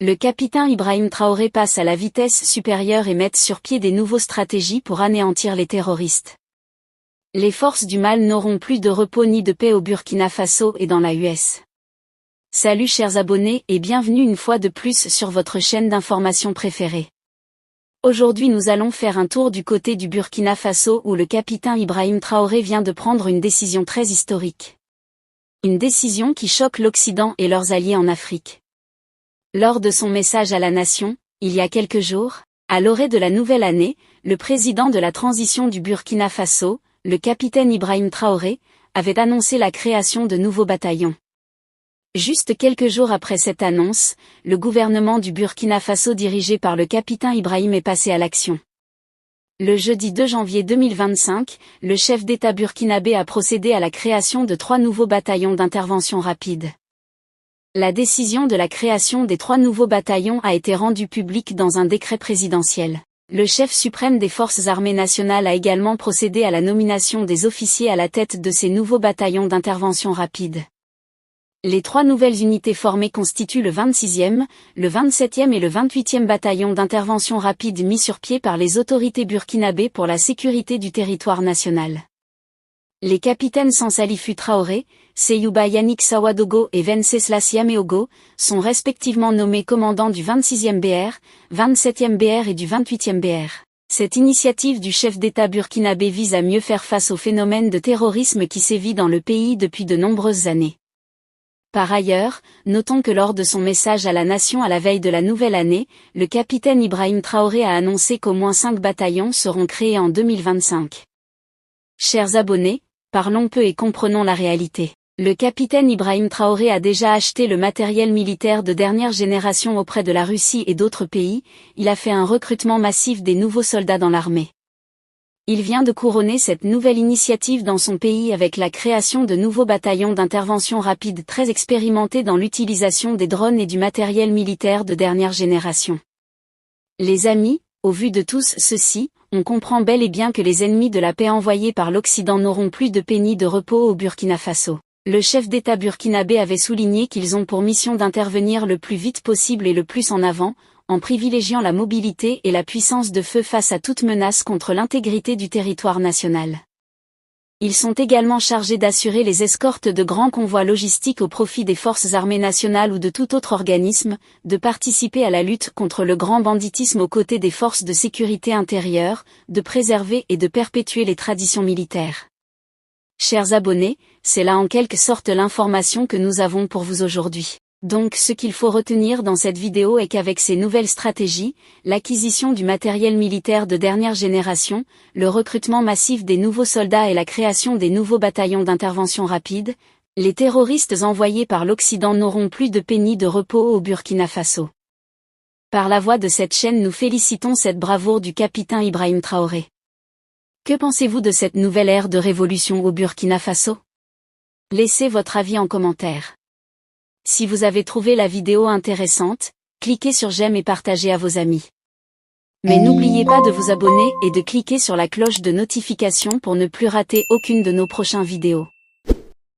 Le capitaine Ibrahim Traoré passe à la vitesse supérieure et met sur pied des nouvelles stratégies pour anéantir les terroristes. Les forces du mal n'auront plus de repos ni de paix au Burkina Faso et dans la US. Salut chers abonnés et bienvenue une fois de plus sur votre chaîne d'information préférée. Aujourd'hui nous allons faire un tour du côté du Burkina Faso où le capitaine Ibrahim Traoré vient de prendre une décision très historique. Une décision qui choque l'Occident et leurs alliés en Afrique. Lors de son message à la nation, il y a quelques jours, à l'orée de la nouvelle année, le président de la transition du Burkina Faso, le capitaine Ibrahim Traoré, avait annoncé la création de nouveaux bataillons. Juste quelques jours après cette annonce, le gouvernement du Burkina Faso dirigé par le capitaine Ibrahim est passé à l'action. Le jeudi 2 janvier 2025, le chef d'État burkinabé a procédé à la création de 3 nouveaux bataillons d'intervention rapide. La décision de la création des 3 nouveaux bataillons a été rendue publique dans un décret présidentiel. Le chef suprême des forces armées nationales a également procédé à la nomination des officiers à la tête de ces nouveaux bataillons d'intervention rapide. Les 3 nouvelles unités formées constituent le 26e, le 27e et le 28e bataillon d'intervention rapide mis sur pied par les autorités burkinabées pour la sécurité du territoire national. Les capitaines Sansalifu Traoré, Seyouba Yannick Sawadogo et Venceslas Yameogo sont respectivement nommés commandants du 26e BR, 27e BR et du 28e BR. Cette initiative du chef d'État burkinabé vise à mieux faire face au phénomène de terrorisme qui sévit dans le pays depuis de nombreuses années. Par ailleurs, notons que lors de son message à la nation à la veille de la nouvelle année, le capitaine Ibrahim Traoré a annoncé qu'au moins 5 bataillons seront créés en 2025. Chers abonnés, parlons peu et comprenons la réalité. Le capitaine Ibrahim Traoré a déjà acheté le matériel militaire de dernière génération auprès de la Russie et d'autres pays, il a fait un recrutement massif des nouveaux soldats dans l'armée. Il vient de couronner cette nouvelle initiative dans son pays avec la création de nouveaux bataillons d'intervention rapide très expérimentés dans l'utilisation des drones et du matériel militaire de dernière génération. Les amis, au vu de tous ceci, on comprend bel et bien que les ennemis de la paix envoyés par l'Occident n'auront plus de paix ni de repos au Burkina Faso. Le chef d'État burkinabé avait souligné qu'ils ont pour mission d'intervenir le plus vite possible et le plus en avant, en privilégiant la mobilité et la puissance de feu face à toute menace contre l'intégrité du territoire national. Ils sont également chargés d'assurer les escortes de grands convois logistiques au profit des forces armées nationales ou de tout autre organisme, de participer à la lutte contre le grand banditisme aux côtés des forces de sécurité intérieure, de préserver et de perpétuer les traditions militaires. Chers abonnés, c'est là en quelque sorte l'information que nous avons pour vous aujourd'hui. Donc ce qu'il faut retenir dans cette vidéo est qu'avec ces nouvelles stratégies, l'acquisition du matériel militaire de dernière génération, le recrutement massif des nouveaux soldats et la création des nouveaux bataillons d'intervention rapide, les terroristes envoyés par l'Occident n'auront plus de paix ni de repos au Burkina Faso. Par la voix de cette chaîne nous félicitons cette bravoure du capitaine Ibrahim Traoré. Que pensez-vous de cette nouvelle ère de révolution au Burkina Faso? Laissez votre avis en commentaire. Si vous avez trouvé la vidéo intéressante, cliquez sur j'aime et partagez à vos amis. Mais n'oubliez pas de vous abonner et de cliquer sur la cloche de notification pour ne plus rater aucune de nos prochaines vidéos.